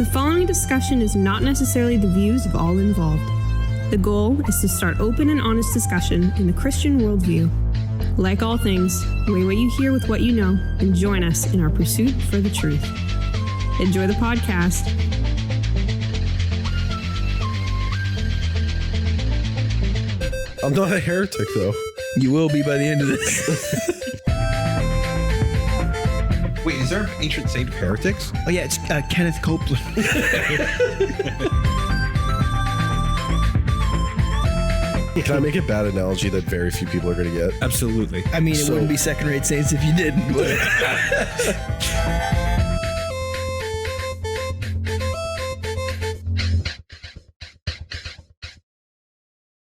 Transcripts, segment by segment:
The following discussion is not necessarily the views of all involved. The goal is to start open and honest discussion in the Christian worldview. Like all things, weigh what you hear with what you know and join us in our pursuit for the truth. Enjoy the podcast. I'm not a heretic, though. You will be by the end of this. Wait, is there an ancient saint of heretics? Oh yeah, it's Kenneth Copeland. Can I make a bad analogy that very few people are going to get? Absolutely. I mean, it wouldn't be second-rate saints if you didn't. But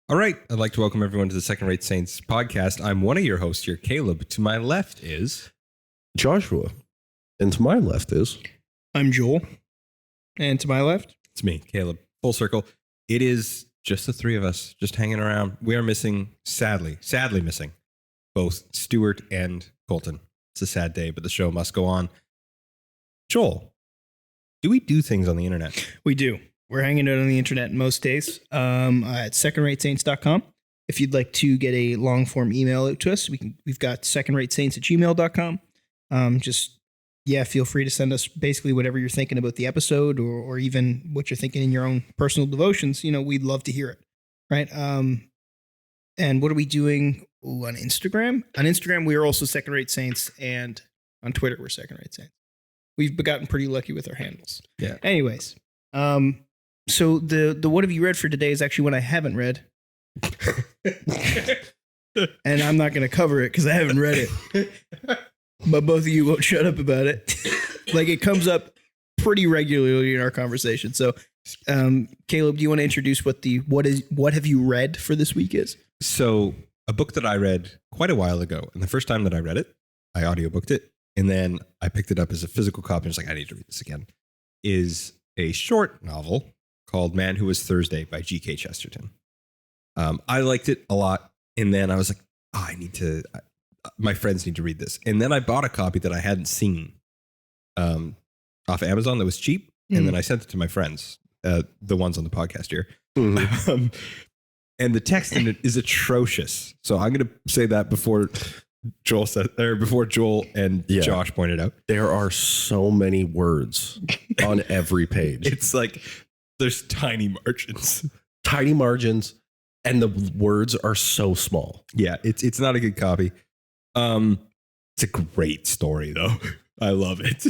All right. I'd like to welcome everyone to the Second Rate Saints podcast. I'm one of your hosts here, Caleb. To my left is Joshua. And to my left is... I'm Joel, and to my left, it's me, Caleb. Full circle. It is just the three of us, just hanging around. We are missing, sadly missing, both Stuart and Colton. It's a sad day, but the show must go on. Joel, do we do things on the internet? we do. We're hanging out on the internet most days at secondраtesaints.com. If you'd like to get a long form email out to us, we've got secondраtesaints@gmail.com. Feel free to send us basically whatever you're thinking about the episode or even what you're thinking in your own personal devotions. You know, we'd love to hear it. Right. And what are we doing on Instagram? On Instagram, we are also Second Rate Saints, and on Twitter, we're Second Rate Saints. We've gotten pretty lucky with our handles. Yeah. Anyways, so the what have you read for today is actually one I haven't read. And I'm not going to cover it because I haven't read it. But both of you won't shut up about it. Like, it comes up pretty regularly in our conversation. So, Caleb, do you want to introduce what have you read for this week is? So, a book that I read quite a while ago, and the first time that I read it, I audiobooked it, and then I picked it up as a physical copy and was like, I need to read this again, is a short novel called Man Who Was Thursday by G.K. Chesterton. I liked it a lot, and then I was like, my friends need to read this. And then I bought a copy that I hadn't seen off Amazon that was cheap. And then I sent it to my friends, the ones on the podcast here. And the text in it is atrocious. So I'm going to say that before Joel and Josh pointed out. There are so many words on every page. It's like there's tiny margins. Tiny margins, and the words are so small. Yeah, it's not a good copy. It's a great story though. I love it.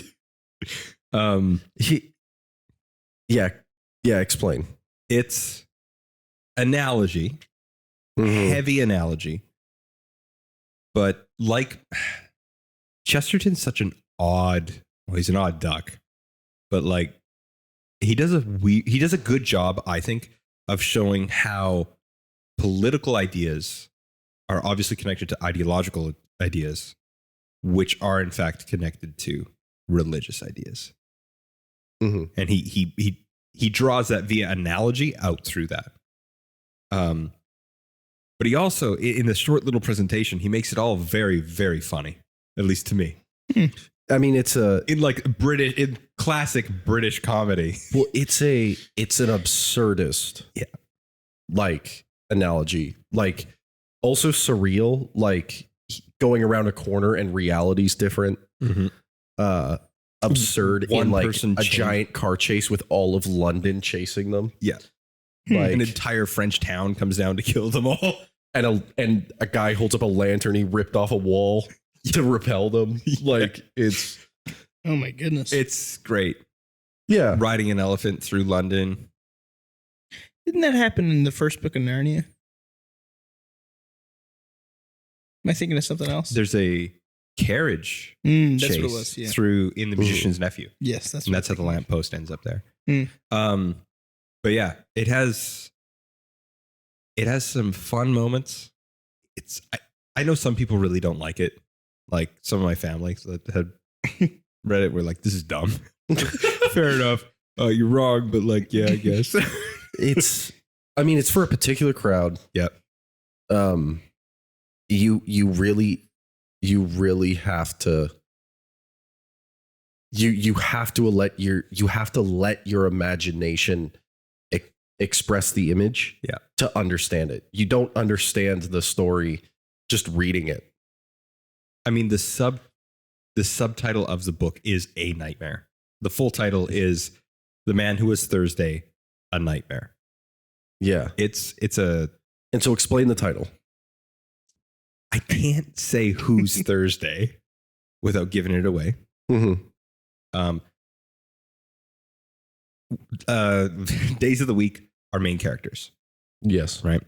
Explain. It's analogy, heavy analogy, but like Chesterton's such an he's an odd duck, but like he does a good job, I think, of showing how political ideas are obviously connected to ideological ideas, which are in fact connected to religious ideas. And he draws that via analogy out through that. But he also, in the short little presentation, he makes it all very, very funny, at least to me. I mean, in classic British comedy. Well, it's an absurdist, like analogy, like also surreal, like going around a corner and reality's different. Absurd in like a giant car chase with all of London chasing them. Yeah. Like an entire French town comes down to kill them all. And a guy holds up a lantern he ripped off a wall to repel them. Like it's... Oh my goodness. It's great. Yeah. Riding an elephant through London. Didn't that happen in the first book of Narnia? Am I thinking of something else? There's a carriage that's chase what it was, yeah. through In the Magician's Nephew. Yes, that's how the lamppost ends up there. But yeah, it has some fun moments. I know some people really don't like it. Like some of my family that had read it were like, this is dumb. Fair enough. You're wrong, but like, yeah, I guess. It's for a particular crowd. Yep. You really have to you have to let your imagination express the image to understand it. You don't understand the story just reading it. I mean, the subtitle of the book is A Nightmare. The full title is The Man Who Was Thursday, A Nightmare. Yeah. And so explain the title. I can't say who's Thursday without giving it away. Mm-hmm. Days of the week are main characters. Yes. Right.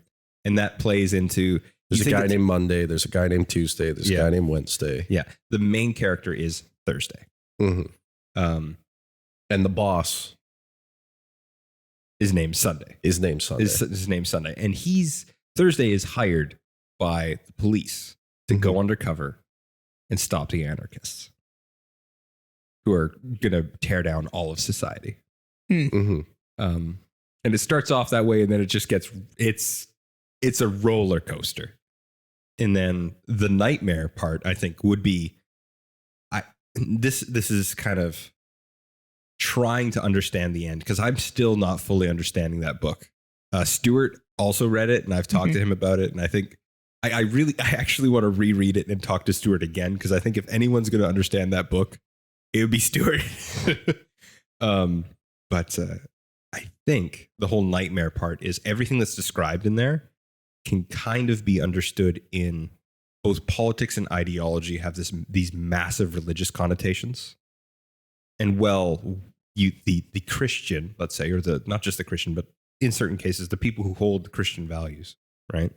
And that plays into... There's a guy named Monday. There's a guy named Tuesday. There's a guy named Wednesday. Yeah. The main character is Thursday. Mm-hmm. And the boss... His name's Sunday. His name's Sunday. And Thursday is hired by the police to go undercover and stop the anarchists who are going to tear down all of society. Mm-hmm. And it starts off that way, and then it just gets, it's a roller coaster. And then the nightmare part, I think, would be, this is kind of trying to understand the end, because I'm still not fully understanding that book. Stuart also read it, and I've talked to him about it, and I think I actually want to reread it and talk to Stuart again, because I think if anyone's going to understand that book, it would be Stuart. But I think the whole nightmare part is everything that's described in there can kind of be understood in both politics and ideology have these massive religious connotations. And the Christian, let's say, or not just the Christian, but in certain cases, the people who hold Christian values, right,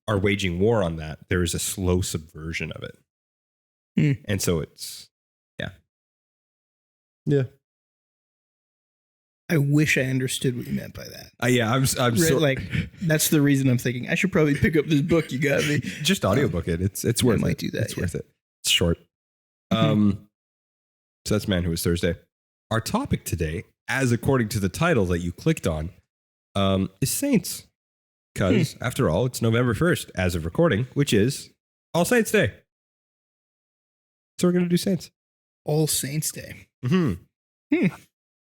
are waging war on that. There is a slow subversion of it. And so it's, yeah. I wish I understood what you meant by that. I'm like, that's the reason I'm thinking I should probably pick up this book you got me. Just audiobook it. It's worth it. I might do that. It's worth it. It's short. So that's Man Who Was Thursday. Our topic today, as according to the title that you clicked on, is Saints. Because after all, it's November 1st as of recording, which is All Saints Day. So we're going to do Saints. All Saints Day.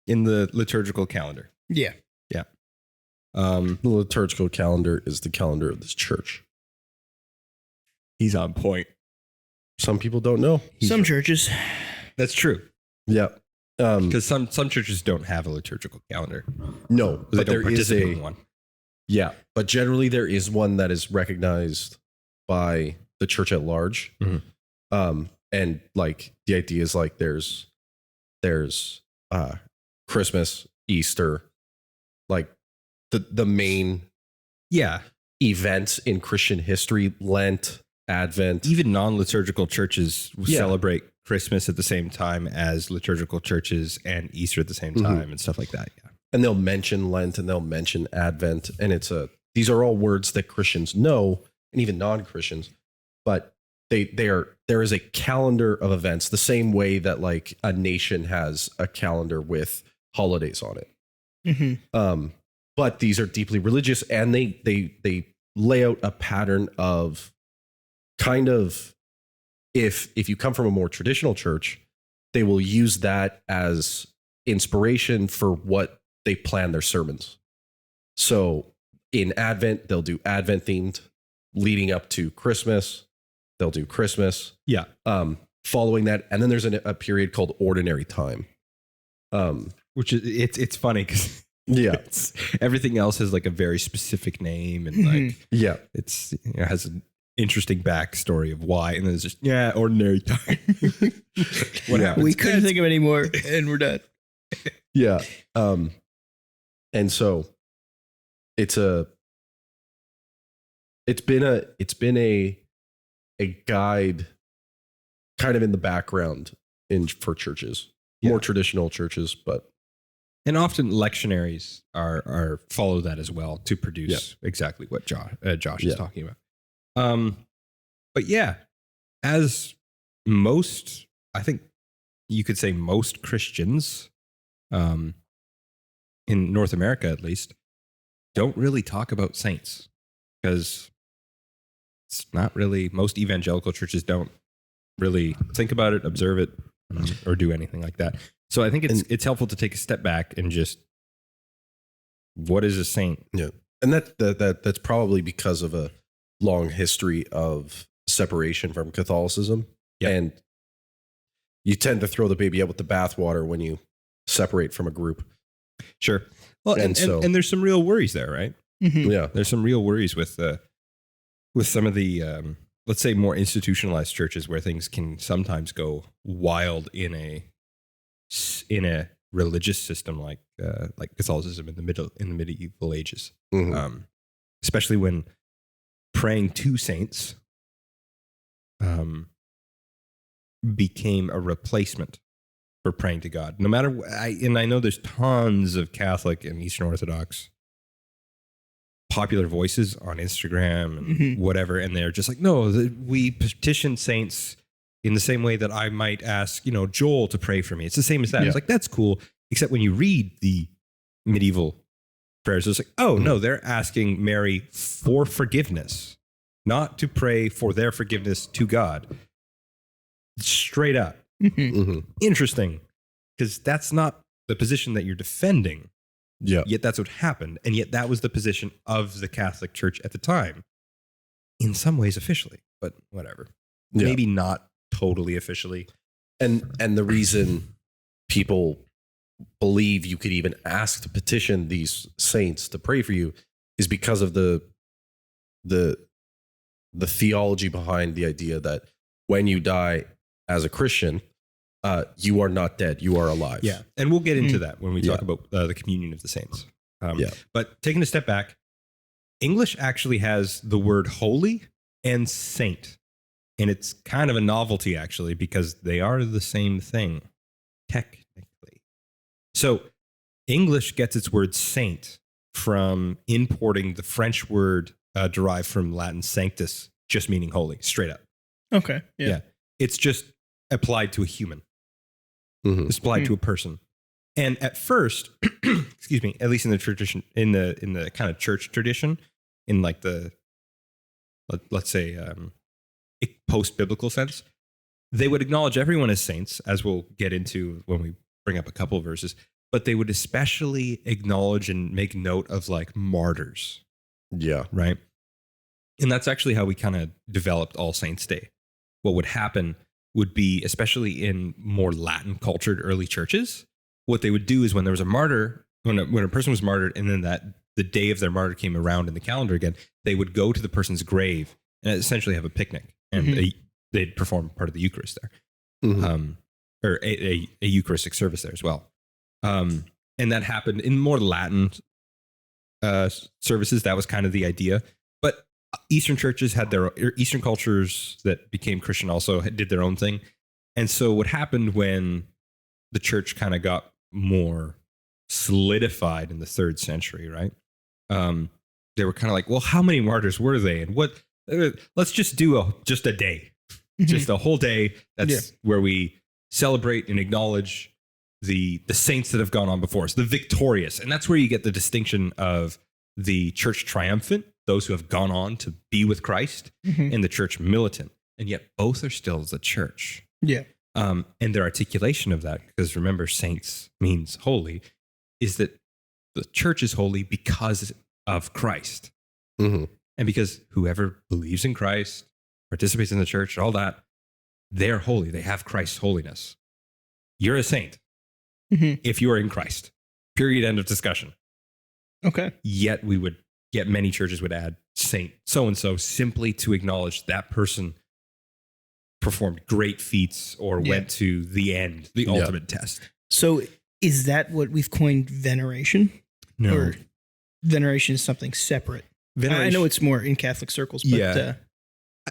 In the liturgical calendar. Yeah. The liturgical calendar is the calendar of this church. He's on point. Some people don't know. Some churches. That's true. Yeah. Because some churches don't have a liturgical calendar. No, but there is one. Yeah, but generally there is one that is recognized by the church at large. And like the idea is like there's Christmas, Easter, like the main events in Christian history, Lent, Advent. Even non-liturgical churches celebrate Christmas at the same time as liturgical churches and Easter at the same time and stuff like that. Yeah. And they'll mention Lent and they'll mention Advent. And these are all words that Christians know, and even non-Christians, but there is a calendar of events the same way that like a nation has a calendar with holidays on it. But these are deeply religious, and they lay out a pattern of kind of, if you come from a more traditional church, they will use that as inspiration for what they plan their sermons. So in Advent, they'll do Advent themed. Leading up to Christmas, they'll do Christmas. Yeah. Following that, and then there's a period called ordinary time. Which is it's funny because everything else has like a very specific name, and like it has an interesting backstory of why, and then it's just ordinary time. What happens? We couldn't think of any more, and we're done. Yeah. And so it's been a guide kind of in the background for churches, more traditional churches, and often lectionaries are follow that as well to produce exactly what Josh is talking about. But yeah, as most, I think you could say most Christians, in North America at least, don't really talk about saints, because it's not really, most evangelical churches don't really think about it, observe it, or do anything like that. So I think it's helpful to take a step back and just, what is a saint? Yeah. And that's probably because of a long history of separation from Catholicism. Yep. And you tend to throw the baby out with the bathwater when you separate from a group. Sure. Well, and there's some real worries there, right? Mhm. Yeah. There's some real worries with some of the, let's say, more institutionalized churches where things can sometimes go wild in a religious system like Catholicism in the medieval ages, especially when praying to saints became a replacement for praying to God. No matter, I know there's tons of Catholic and Eastern Orthodox popular voices on Instagram and whatever, and they're just like, no, we petition saints in the same way that I might ask, Joel to pray for me. It's the same as that. Yeah. It's like, that's cool. Except when you read the medieval prayers, it's like, oh no, they're asking Mary for forgiveness, not to pray for their forgiveness to God. Straight up. Interesting. Because that's not the position that you're defending. Yeah. Yet that's what happened. And yet that was the position of the Catholic Church at the time. In some ways officially, but whatever. Yeah. Maybe not totally officially. And the reason people believe you could even ask to petition these saints to pray for you is because of the theology behind the idea that when you die as a Christian, you are not dead, you are alive. Yeah. And we'll get into that when we talk about the communion of the saints. But taking a step back, English actually has the word holy and saint. And it's kind of a novelty, actually, because they are the same thing, technically. So English gets its word saint from importing the French word derived from Latin sanctus, just meaning holy, straight up. Okay. Yeah. It's just applied to a human. It's applied to a person. And at first, excuse me, at least in the tradition, in the kind of church tradition, in like the, let's say, post-biblical sense, they would acknowledge everyone as saints, as we'll get into when we bring up a couple of verses, but they would especially acknowledge and make note of like martyrs. Yeah. Right. And that's actually how we kind of developed All Saints Day. What would happen would be, especially in more Latin cultured early churches, what they would do is when there was a martyr, when a person was martyred, and then the day of their martyr came around in the calendar again, they would go to the person's grave and essentially have a picnic, and they'd perform part of the Eucharist there, or a Eucharistic service there as well. And that happened in more Latin services. That was kind of the idea. But Eastern churches had Eastern cultures that became Christian also did their own thing. And so what happened when the church kind of got more solidified in the 3rd century, right? They were kind of like, well, how many martyrs were they? And what, let's just do just a day, just a whole day. That's where we celebrate and acknowledge the saints that have gone on before us, the victorious. And that's where you get the distinction of the church triumphant, those who have gone on to be with Christ, and the church militant. And yet both are still the church. Yeah. And their articulation of that, because remember, saints means holy, is that the church is holy because of Christ. And because whoever believes in Christ, participates in the church, all that, they're holy. They have Christ's holiness. You're a saint if you are in Christ. Period. End of discussion. Okay. Yet many churches would add saint so-and-so simply to acknowledge that person performed great feats or went to the end, the ultimate test. So is that what we've coined veneration? No. Or veneration is something separate? I know it's more in Catholic circles, but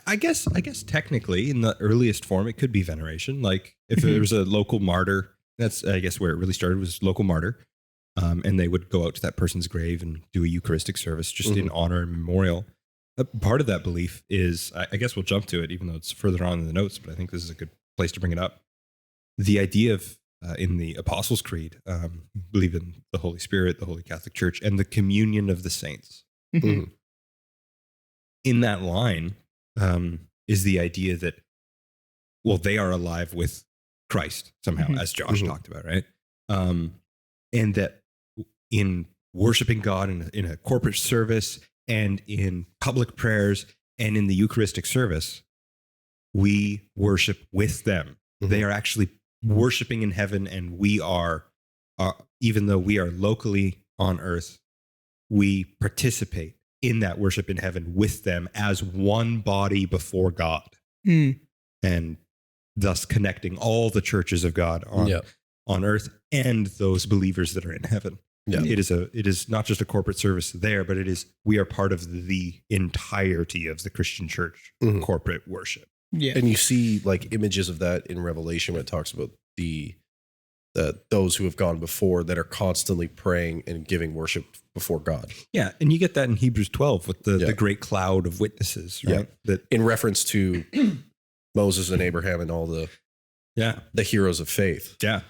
I guess technically in the earliest form, it could be veneration. Like if there was a local martyr, that's I guess where it really started, was local martyr. And they would go out to that person's grave and do a Eucharistic service just in honor and memorial. Part of that belief is, I guess we'll jump to it, even though it's further on in the notes, but I think this is a good place to bring it up. The idea of, in the Apostles' Creed, believe in the Holy Spirit, the Holy Catholic Church, and the communion of the saints. In that line is the idea that, well, they are alive with Christ somehow, Mm-hmm. as Josh talked about, right? And that in worshiping God in a corporate service and in public prayers and in the Eucharistic service, we worship with them. Mhm. They are actually worshiping in heaven, and we are, even though we are locally on earth, we participate in that worship in heaven with them as one body before God, and thus connecting all the churches of God on earth and those believers that are in heaven. Yeah. It is not just a corporate service there, but we are part of the entirety of the Christian church corporate worship. Yeah. And you see like images of that in Revelation when it talks about those who have gone before that are constantly praying and giving worship before God. Yeah, and you get that in Hebrews 12 with the great cloud of witnesses, right? That In reference to Moses and Abraham and all the heroes of faith. Yeah.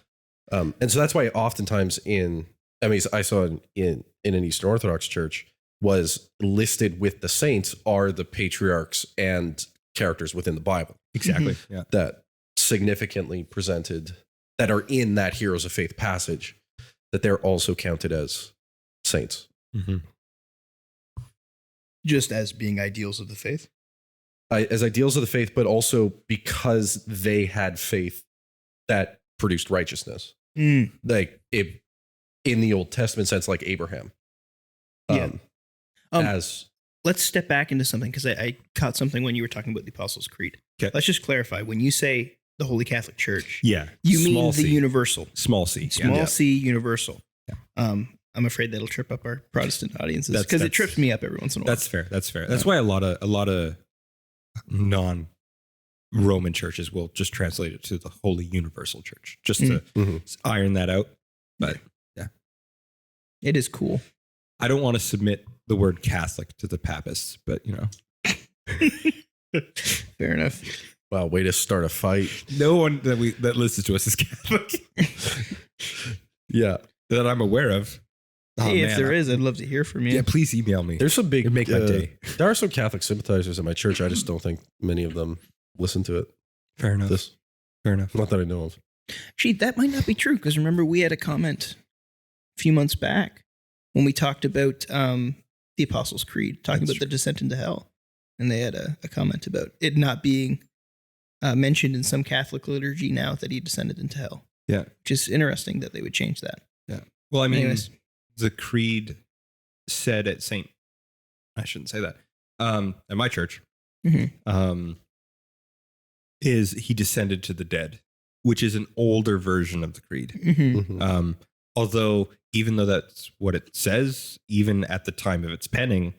And so that's why oftentimes I saw in an Eastern Orthodox church was listed with the saints are the patriarchs and characters within the Bible. Exactly. Yeah. That significantly presented, that are in that heroes of faith passage, that they're also counted as saints. Mm-hmm. Just as being ideals of the faith. As ideals of the faith, but also because they had faith that produced righteousness. Like in the Old Testament sense, like Abraham. Let's step back into something, because I caught something when you were talking about the Apostles' Creed. Okay. Let's just clarify. When you say the Holy Catholic Church, Yeah. you Small mean the C. universal. Small C. Small Yeah. C universal. Yeah. I'm afraid that'll trip up our Protestant audiences, That's- because it that's- trips me up every once in a while. That's fair. That's fair. That's why a lot of non-Roman churches will just translate it to the Holy Universal Church, just to iron that out. But It is cool. I don't want to submit the word Catholic to the Papists, but Fair enough. Wow, way to start a fight. no one that listens to us is Catholic. Yeah. That I'm aware of. Oh, Hey, if man. there is, I'd love to hear from you. Yeah, please email me. There's some big, It'd make my day. There are some Catholic sympathizers in my church. I just don't think many of them listen to it. Fair enough. Fair enough. Not that I know of. Actually, that might not be true, because remember, we had a comment a few months back when we talked about the Apostles' Creed, talking That's about the descent into hell. And they had a comment about it not being mentioned in some Catholic liturgy now that he descended into hell. Yeah. Which is interesting that they would change that. Yeah. Well, I mean, Anyways. the creed said at I shouldn't say that. At my church, is he descended to the dead, which is an older version of the creed. Although, even though that's what it says, even at the time of its penning,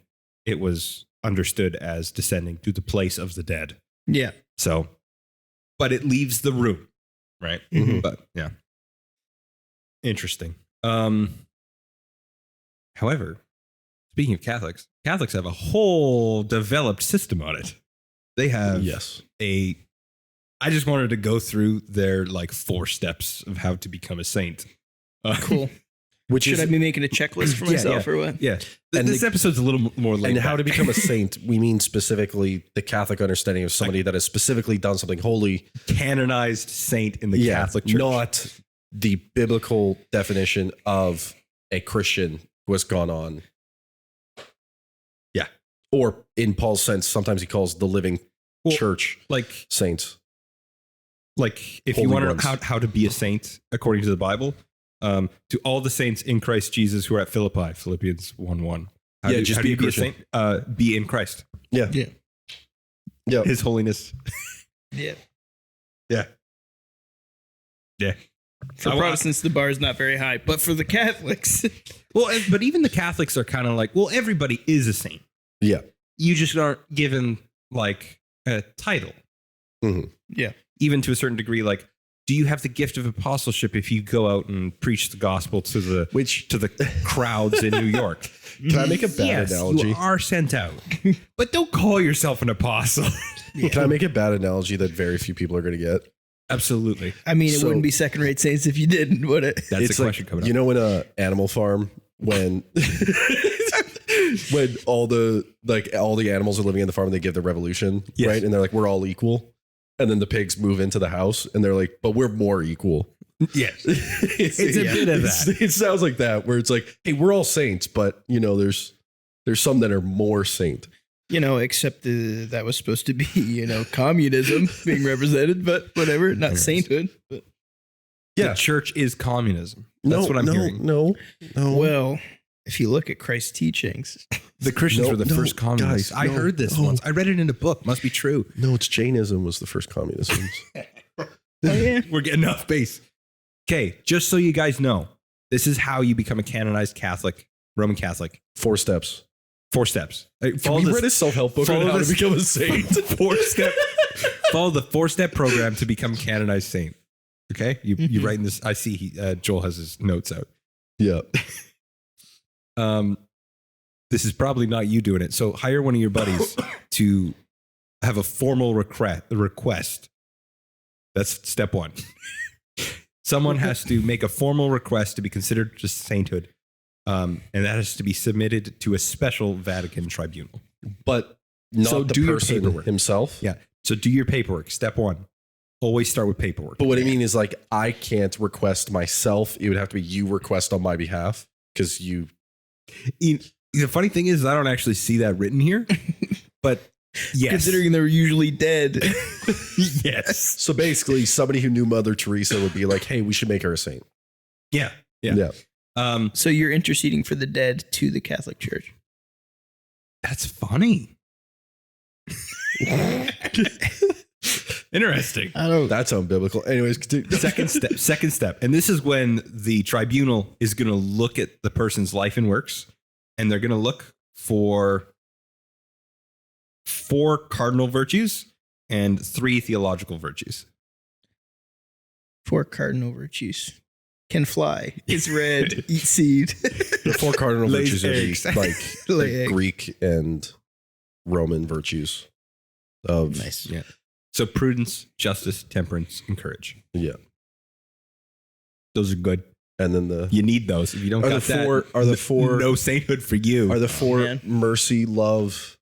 it was understood as descending to the place of the dead. Yeah. So, but it leaves the room, right? But yeah, interesting. However, speaking of Catholics have a whole developed system on it. They have I just wanted to go through their 4 steps of how to become a saint. Cool. Should I be making a checklist for myself or what? Yeah. This episode's a little more laid And back. how to become a saint, we mean specifically the Catholic understanding of somebody that has specifically done something holy. Canonized saint in the Catholic Church. Not the biblical definition of a Christian who has gone on. Yeah. Or in Paul's sense, sometimes he calls the living church saints. If Holy you want to ones. know how to be a saint according to the Bible, to all the saints in Christ Jesus who are at Philippi, Philippians 1:1. How Yeah, do just how be do a you be a Christian. saint? Be in Christ. Yeah. Yeah. Yeah. His holiness. Yeah. Yeah. Yeah. For Protestants, the bar is not very high, but for the Catholics, Well, but even the Catholics are kind of everybody is a saint. Yeah. You just aren't given a title. yeah. Even to a certain degree, do you have the gift of apostleship if you go out and preach the gospel to the crowds in New York? Can I make a bad analogy? You are sent out, but don't call yourself an apostle. Can I make a bad analogy that very few people are going to get? Absolutely. I mean, it So- wouldn't be second-rate saints if you didn't, would it? That's It's the question coming up. You know, in a Animal Farm, when when all the animals are living in the farm, they give the revolution, Yes. right? And they're like, we're all equal. And then the pigs move into the house and they're like, but we're more equal. Yes. It's a bit of that. It sounds like that, where it's like, hey, we're all saints, but you know, there's some that are more saint. You know, except that was supposed to be, you know, communism being represented, but whatever, not sainthood. But Yeah. The church is communism. That's what I'm hearing. No. well, if you look at Christ's teachings, The Christians were the first communists. guys, I heard this once. I read it in a book. Must be true. No, it's Jainism was the first communism. oh yeah, We're getting off base. Okay, just so you guys know, this is how you become a canonized Catholic, Roman Catholic. 4 steps. 4 steps. Can we read a self-help book on how to become a saint? 4-step. Follow the 4-step program to become canonized saint. Okay, you writing this? I see. Joel has his notes out. Yeah. This is probably not you doing it. So hire one of your buddies to have a formal request. That's step 1. Someone has to make a formal request to be considered to sainthood. And that has to be submitted to a special Vatican tribunal. But not So the do your person paperwork. himself. Yeah. So do your paperwork. Step 1. Always start with paperwork. But what I mean is, like, I can't request myself. It would have to be you request on my behalf because you. The funny thing is, I don't actually see that written here. But yes. considering they're usually dead. Yes. So basically, somebody who knew Mother Teresa would be like, hey, we should make her a saint. Yeah. Yeah. So you're interceding for the dead to the Catholic Church. That's funny. Interesting. I don't. That's unbiblical. Anyways, continue. Second step. And this is when the tribunal is going to look at the person's life and works, and they're going to look for 4 cardinal virtues and 3 theological virtues. 4 cardinal virtues. Can fly. Is red. Eat seed. The 4 cardinal Lays virtues are eggs. the Lay eggs. Greek and Roman virtues of Nice. Yeah. So prudence, justice, temperance, and courage. yeah. Those are good. And then the You need those. If you don't are got the 4 that, are the 4 no sainthood for you. are the 4 man. mercy, love,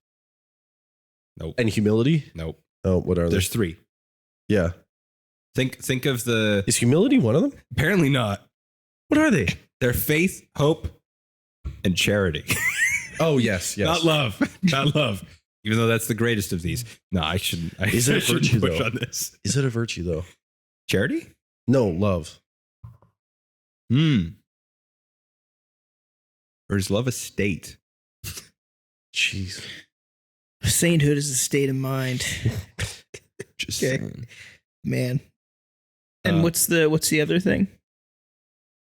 Nope. and humility? Nope. Oh, what are There's they? 3. Yeah. Think of the. Is humility one of them? Apparently not. What are they? They're faith, hope, and charity. Oh, yes, yes. Not love. Not love. Even though that's the greatest of these. No, I shouldn't. Is it a shouldn't virtue, push though? on this. Is it a virtue though? Charity? No, love. Or is love a state? Jeez. Sainthood is a state of mind. Just Okay. saying. Man. And what's the other thing?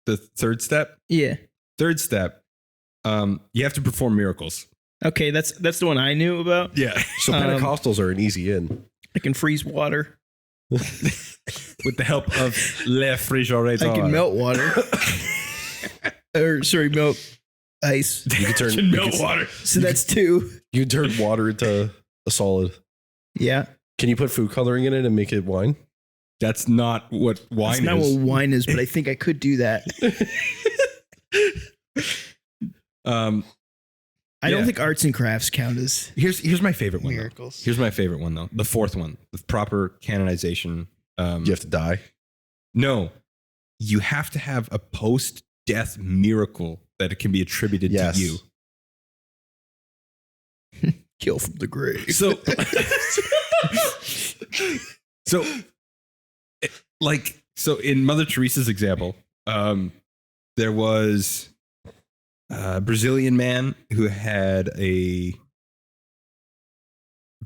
The third step? Yeah. Third step. You have to perform miracles. Okay, that's the one I knew about. Yeah. So Pentecostals are an easy in. I can freeze water. With the help of Le Frigerator. I can melt water. Or sorry, melt ice. You can turn Can melt water. So that's 2. You can turn water into a solid. Yeah. Can you put food coloring in it and make it wine? That's not what wine That's not is. what wine is, but I think I could do that. I don't Yeah. think arts and crafts count as Here's my favorite one. Though. miracles. Here's my favorite one though. The 4th one, the proper canonization. You have to die. No, you have to have a post-death miracle that it can be attributed Yes. to you. Kill from the grave. So, so in Mother Teresa's example, there was a Brazilian man who had a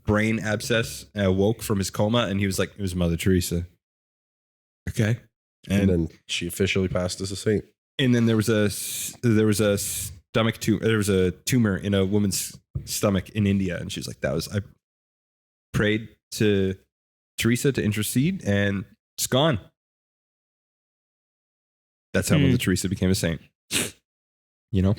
brain abscess, woke from his coma, and he was like, it was Mother Teresa. Okay. And then she officially passed as a saint. And then there was a stomach tumor. There was a tumor in a woman's stomach in India, and she's like, I prayed to Teresa to intercede, and it's gone. That's how Mother Teresa became a saint. You know.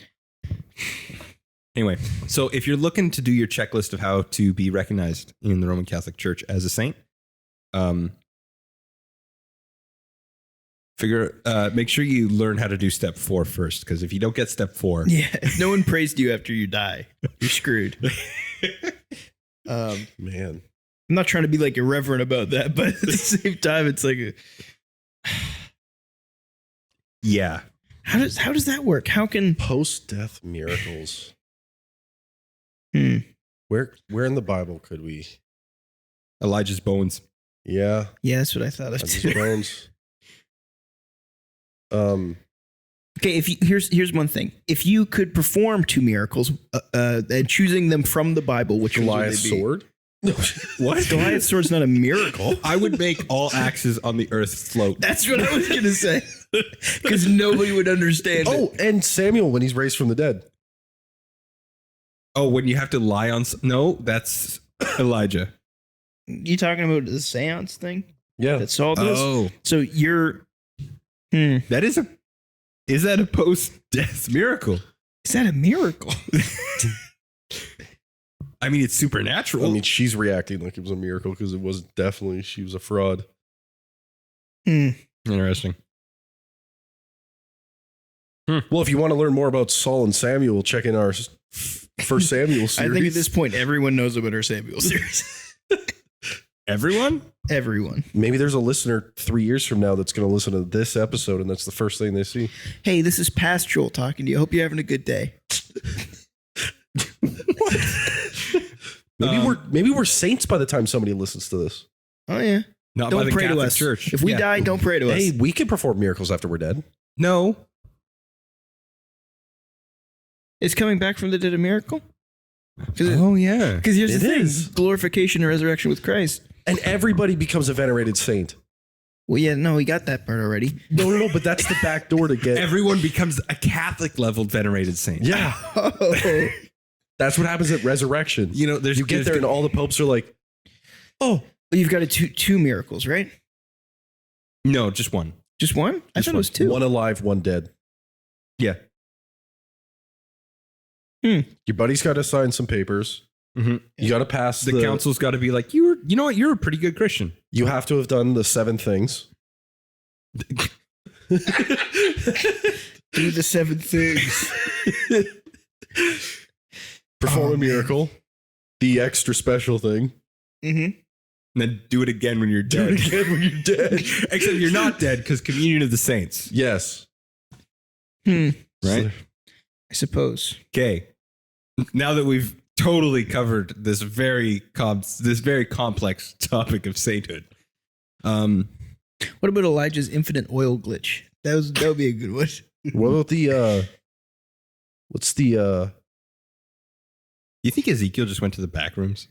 Anyway, so if you're looking to do your checklist of how to be recognized in the Roman Catholic Church as a saint, make sure you learn how to do step 4 first, because if you don't get step 4, Yeah. If no one prays to you after you die, you're screwed. Man. I'm not trying to be like irreverent about that, but at the same time, it's like, Yeah. how does that work? How can Post-death miracles. Hmm. Where in the Bible could we? Elijah's bones. Yeah, Yeah, that's what I thought of Elijah's too. bones. Okay, here's one thing: if you could perform 2 miracles, and choosing them from the Bible, which ones would Goliath's they be? sword. What? Goliath's sword's not a miracle. I would make all axes on the earth float. That's what I was gonna say, because nobody would understand. Oh, and Samuel when he's raised from the dead. Oh, when you have to lie on... No, that's Elijah. You talking about the seance thing Yeah, that Saul does? Oh, So you're... that is a... Is that a post-death miracle? Is that a miracle? I mean, it's supernatural. I mean, she's reacting like it was a miracle because it was definitely she was a fraud. Interesting. Well, if you want to learn more about Saul and Samuel, check in our First Samuel series. I think at this point, everyone knows about our Samuel series. Everyone? Everyone. Maybe there's a listener 3 years from now that's going to listen to this episode, and that's the first thing they see. Hey, this is Past Joel talking to you. Hope you're having a good day. Maybe we're saints by the time somebody listens to this. Oh yeah. Not by Don't the pray to Catholic us. Church. If we Yeah. die, don't pray to us. Hey, we can perform miracles after we're dead. No. Is coming back from the dead a miracle? Because Yeah. here's It the thing: is. glorification and resurrection with Christ. And everybody becomes a venerated saint. Well, yeah, no, we got that part already. No, but that's the back door to get. Everyone becomes a Catholic level venerated saint. Yeah, Oh, that's what happens at resurrection. You know, You get there and all the popes are like, "Oh, you've got two miracles, right? No, just one. Just one? I just thought it was 2. one alive, one dead." Yeah. Your buddy's got to sign some papers. Mm-hmm. You got to pass The council's got to be like, you know what? You're a pretty good Christian. You have to have done the 7 things. Do the 7 things. Perform a miracle. The extra special thing. Mm-hmm. And then do it again when you're Do dead. it again when you're dead. Except you're not dead because communion of the saints. Yes. Right? I suppose. Okay. Now that we've totally covered this very complex topic of sainthood. What about Elijah's infinite oil glitch? That would be a good one. What about the what's the You think Ezekiel just went to the back rooms?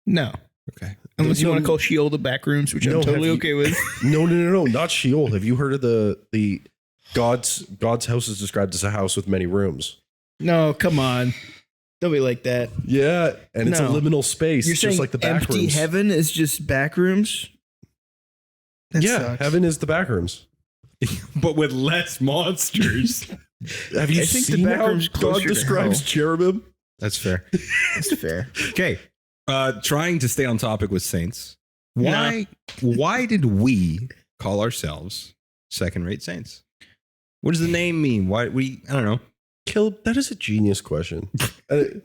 No. Okay. Unless you No, want to call Sheol the back rooms, which No, I'm totally have you- okay with. No, not Sheol. Have you heard of the God's house is described as a house with many rooms? No, come on. Don't be like that. Yeah, and it's a No. liminal space, You're just saying like the back empty rooms. heaven is just back rooms? That Yeah, sucks. heaven is the back rooms. But with less monsters. Have you I think the seen back how room's God closer to describes hell. cherubim? That's fair. That's fair. Okay. Trying to stay on topic with saints. Why did we call ourselves second-rate saints? What does the name mean? I don't know. Caleb, that is a genius question. I've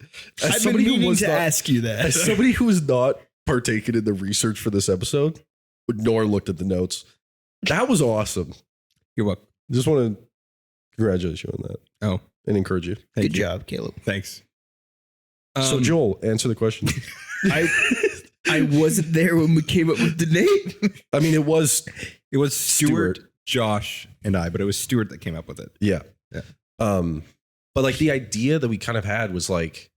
been meaning to ask you that. As somebody who has not partaken in the research for this episode, nor looked at the notes, that was awesome. You're welcome. Just want to congratulate you on that. Oh, And encourage you. thank Good you. job, Caleb. Thanks. So Joel, answer the question. I wasn't there when we came up with the name. I mean, it was It was Stuart, Stuart. Josh, and I, but it was Stuart that came up with it. yeah. Yeah. But like the idea that we kind of had was like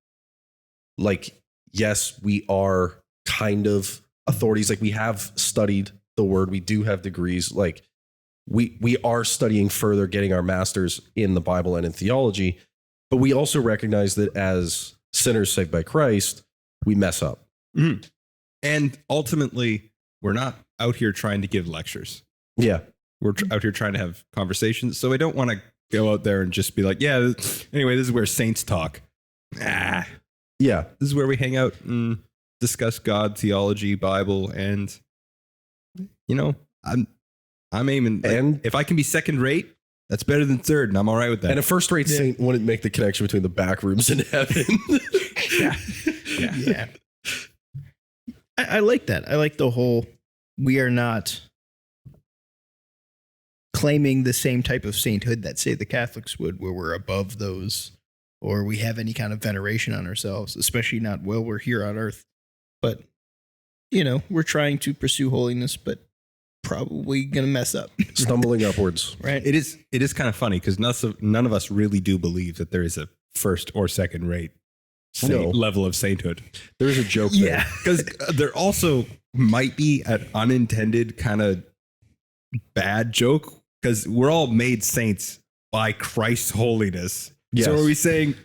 yes, we are kind of authorities. Like we have studied the word, we do have degrees. Like we are studying further, getting our masters in the Bible and in theology. But we also recognize that as sinners saved by Christ, we mess up. Mhm. And ultimately, we're not out here trying to give lectures. Yeah. We're out here trying to have conversations. So I don't want to go out there and just be like, yeah, anyway, this is where saints talk. Yeah. This is where we hang out and discuss God, theology, Bible, and I'm aiming. And- if I can be second rate, that's better than third, and I'm all right with that. And a first-rate saint wouldn't make the connection between the back rooms and heaven. Yeah. I like that. I like the whole, we are not claiming the same type of sainthood that, say, the Catholics would, where we're above those, or we have any kind of veneration on ourselves, especially not while we're here on earth. But, we're trying to pursue holiness, but probably going to mess up. Stumbling upwards. Right? It is kind of funny because none of us really do believe that there is a first or second rate level of sainthood. There is a joke there. Yeah. Because there also might be an unintended kind of bad joke because we're all made saints by Christ's holiness. Yes. So are we saying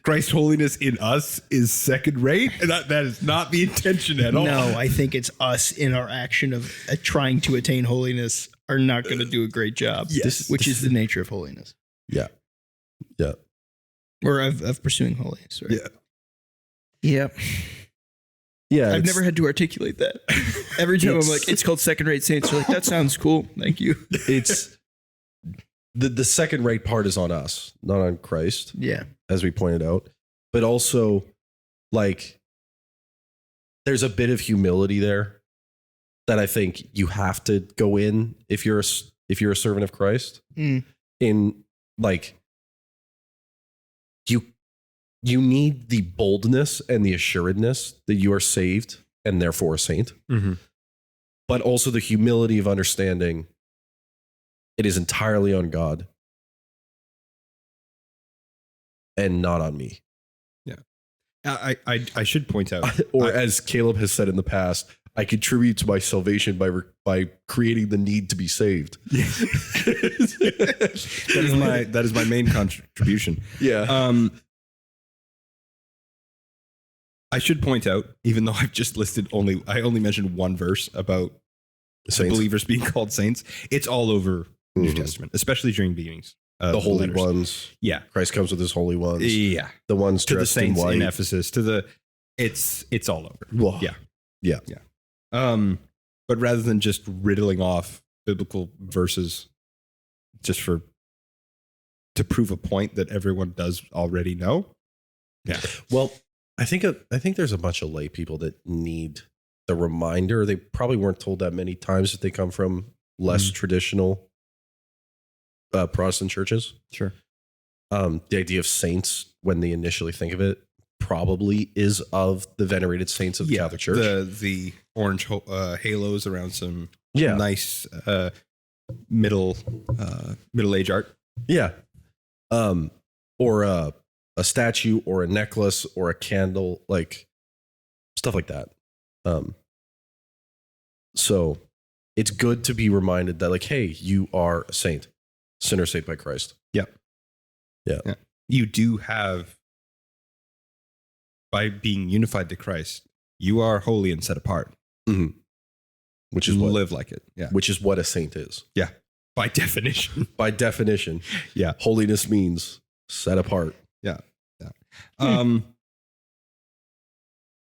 Christ's holiness in us is second rate? And that is not the intention at all. No, I think it's us in our action of trying to attain holiness are not going to do a great job, which is the nature of holiness. Yeah. Yeah. Or of pursuing holiness. Right? Yeah. Yep. Yeah. I've never had to articulate that. Every time I'm like, it's called second-rate saints. You're like, that sounds cool. Thank you. It's the second rate part is on us, not on Christ. Yeah. As we pointed out, but also like there's a bit of humility there that I think you have to go in if you're a servant of Christ. In like you need the boldness and the assuredness that you are saved and therefore a saint, but also the humility of understanding it is entirely on God and not on me. Yeah. I should point out, or as Caleb has said in the past, I contribute to my salvation by creating the need to be saved. that is my main contribution. Yeah. I should point out, even though I've just listed I only mentioned one verse about Saints. believers being called saints. It's all over New Testament, especially during beatings. The holy letters. ones. Yeah. Christ comes with his holy ones. Yeah. The ones To the dressed in saints white. in Ephesus, it's all over. Whoa. Yeah. Yeah. Yeah. But rather than just riddling off biblical verses just to prove a point that everyone does already know. Yeah. Well, I think there's a bunch of lay people that need the reminder. They probably weren't told that many times that they come from less traditional Protestant churches. Sure. The idea of saints, when they initially think of it, probably is of the venerated saints of the Catholic Church. The orange halos around some Yeah. nice middle age art. Yeah. Or a statue or a necklace or a candle, like stuff like that. So it's good to be reminded that, like, hey, you are a saint, sinner saved by Christ. Yeah. You do have, by being unified to Christ, you are holy and set apart. Mm-hmm. Which You is what live like it. Yeah. which is what a saint is. Yeah. By definition. By definition. Yeah. Holiness means set apart. Yeah. Yeah.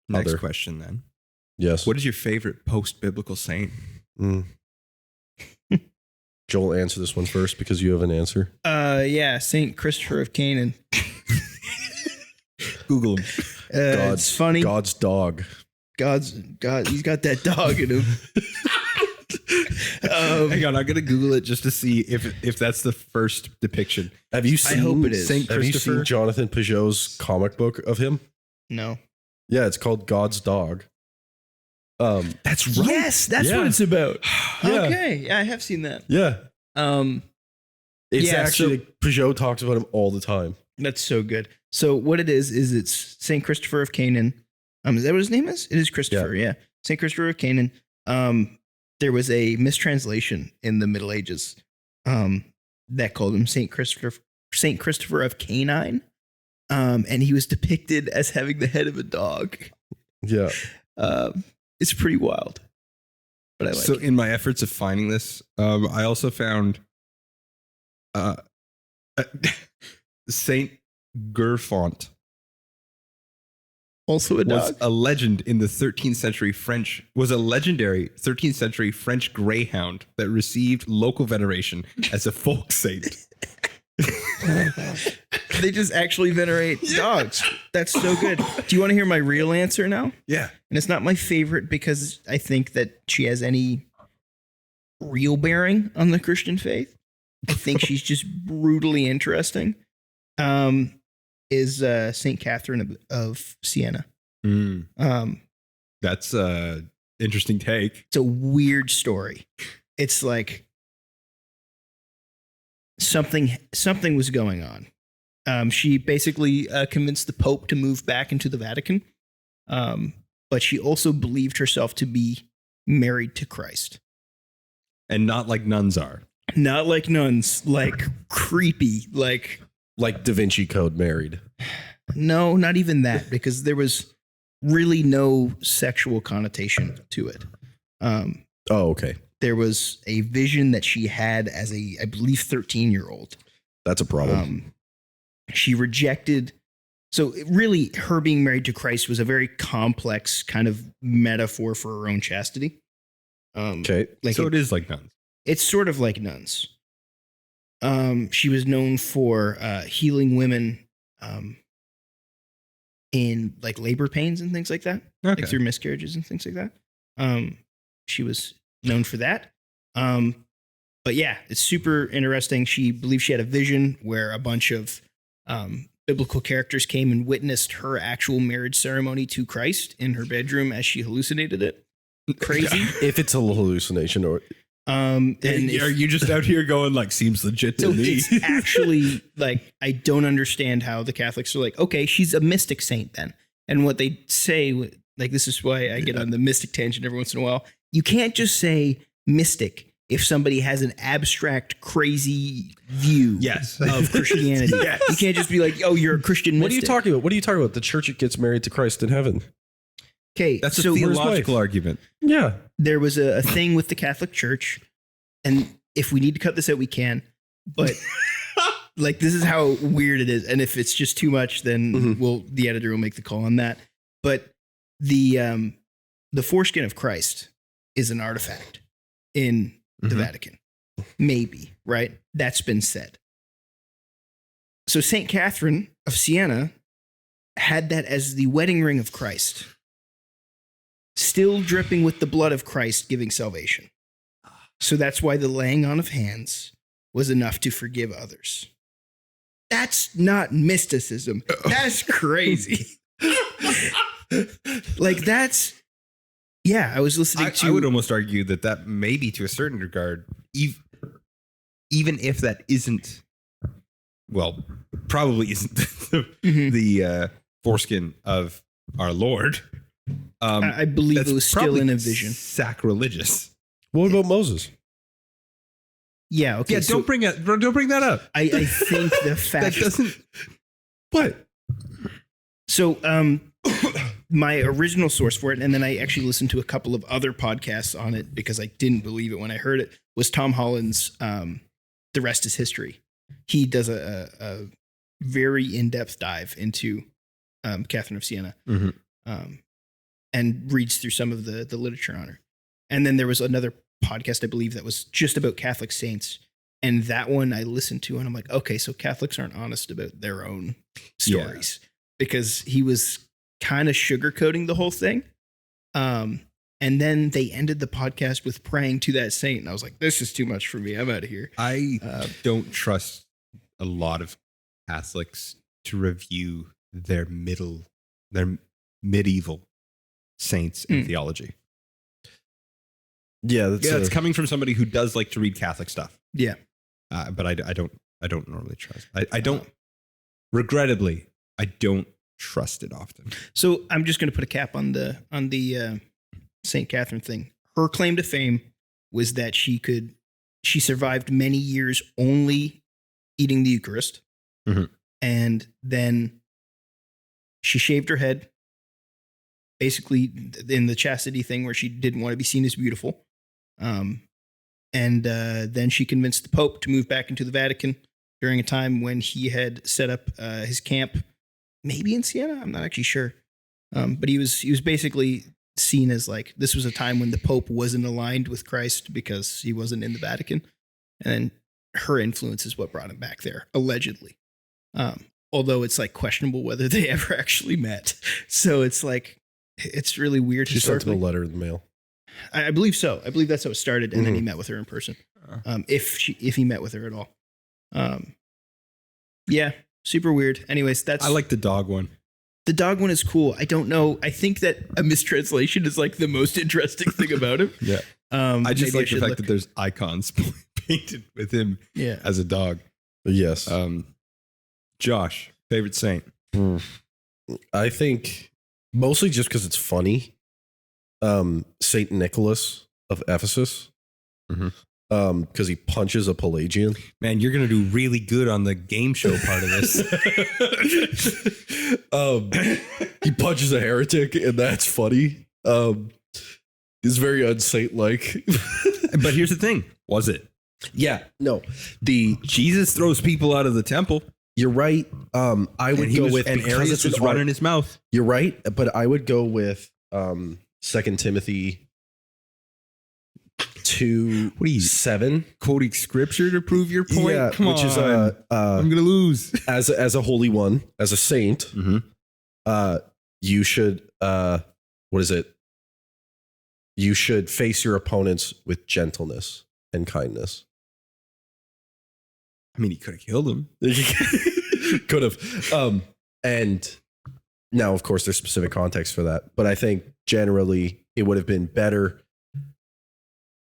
Next Other. question then. Yes. What is your favorite post-biblical saint? Joel, answer this one first because you have an answer. Yeah, Saint Christopher of Canaan. Google him. It's funny. God's dog. God, he's got that dog in him. Hang on, I'm gonna Google it just to see if that's the first depiction. Have you seen, hope it is. Saint Have you Christopher? seen Jonathan Peugeot's comic book of him? No. Yeah, it's called God's Dog. That's right. Yes, that's Yeah. what it's about. Yeah. Okay, yeah, I have seen that. Yeah. It's Yeah, actually, Peugeot talks about him all the time. That's so good. So what it is it's Saint Christopher of Canaan. Is that what his name is? It is Christopher. Yeah, Saint Christopher of Canaan. There was a mistranslation in the Middle Ages that called him Saint Christopher of Canine, and he was depicted as having the head of a dog. Yeah. It's pretty wild, but I like So it. in my efforts of finding this, I also found Saint Gerfont Also a was dog. a legend in the 13th century French, was a legendary 13th century French greyhound that received local veneration as a folk saint. They just actually venerate dogs. That's so good. Do you want to hear my real answer now? Yeah. And it's not my favorite because I think that she has any real bearing on the Christian faith. I think she's just brutally interesting. Is Saint Catherine of Siena. That's a interesting take. It's a weird story. It's like something was going on. She basically convinced the Pope to move back into the Vatican, but she also believed herself to be married to Christ. And not like nuns are. Not like nuns, like creepy, like Da Vinci Code married. no, not even that, because there was really no sexual connotation to it. Oh, okay. There was a vision that she had as a, I believe, 13-year-old. That's a problem. She rejected. So really, her being married to Christ was a very complex kind of metaphor for her own chastity. Okay. Like So it is like nuns. it's sort of like nuns. She was known for healing women in like labor pains and things like that, Okay. like through miscarriages and things like that. She was known for that. But yeah, it's super interesting. She believed she had a vision where a bunch of biblical characters came and witnessed her actual marriage ceremony to Christ in her bedroom as she hallucinated it. Crazy. If it's a hallucination or And Are you just out here going like, seems legit to so me? it's actually like, I don't understand how the Catholics are like, okay, she's a mystic saint then. And what they say, like, this is why I get on the mystic tangent every once in a while. You can't just say mystic if somebody has an abstract, crazy view Yes. of Christianity. Yes. You can't just be like, oh, you're a Christian mystic. what are you talking about? What are you talking about? The church gets married to Christ in heaven. Okay, That's a so theological argument. Yeah. there was a thing with the Catholic Church, and if we need to cut this out, we can. But like, this is how weird it is, and if it's just too much, then the editor will make the call on that. But the foreskin of Christ is an artifact in the Vatican, maybe, right? That's been said. So Saint Catherine of Siena had that as the wedding ring of Christ, still dripping with the blood of Christ, giving salvation. So that's why the laying on of hands was enough to forgive others. That's not mysticism. That's crazy. Like, that's, yeah, I was listening to. I would almost argue that maybe to a certain regard, even if that isn't, well, probably isn't the foreskin of our Lord. I believe That's it was still probably in a vision. sacrilegious. What about Moses? Yeah, okay. Yeah, so don't bring that up. I think the That fact doesn't. What? So, my original source for it, and then I actually listened to a couple of other podcasts on it because I didn't believe it when I heard it, was Tom Holland's The Rest is History. He does a very in-depth dive into Catherine of Siena and reads through some of the literature on her. And then there was another podcast, I believe, that was just about Catholic saints. And that one I listened to, and I'm like, okay, so Catholics aren't honest about their own stories. Because he was kind of sugarcoating the whole thing. And then they ended the podcast with praying to that saint. And I was like, this is too much for me. I'm out of here. I don't trust a lot of Catholics to review their medieval saints and theology. Yeah, It's coming from somebody who does like to read Catholic stuff. Yeah. But I don't normally trust. I don't. Regrettably, I don't trust it often. So I'm just going to put a cap on the St. Catherine thing. Her claim to fame was that she survived many years only eating the Eucharist. And then she shaved her head, basically in the chastity thing where she didn't want to be seen as beautiful. And then she convinced the Pope to move back into the Vatican during a time when he had set up his camp, maybe in Siena. I'm not actually sure. But he was basically seen as like, this was a time when the Pope wasn't aligned with Christ because he wasn't in the Vatican. And then her influence is what brought him back there, allegedly. although it's like questionable whether they ever actually met. So it's like, it's really weird. She sent him a historically. letter in the mail. I believe so. I believe that's how it started, and then Mhm. he met with her in person. If he met with her at all. Yeah, super weird. Anyways, I like the dog one. the dog one is cool. I don't know. I think that a mistranslation is like the most interesting thing about him. Yeah. I just maybe like the should fact look- that there's icons painted with him Yeah. as a dog. Yes. Josh, favorite saint. I think mostly just because it's funny. Saint Nicholas of Ephesus. Mhm. Because he punches a Pelagian. Man, you're gonna do really good on the game show part of this. He punches a heretic, and that's funny. It's very unsaint-like. But here's the thing: was it? Yeah, no. Jesus throws people out of the temple. You're right. I would go with and because Arius it's was an running his mouth. You're right, but I would go with 2 Timothy 2:7, Quoting scripture to prove your point. yeah, Come which on, is I'm gonna lose. as a holy one, as a saint, you should what is it? You should face your opponents with gentleness and kindness. I mean, he could have killed him. Could have. And now, of course, there's specific context for that. But I think generally it would have been better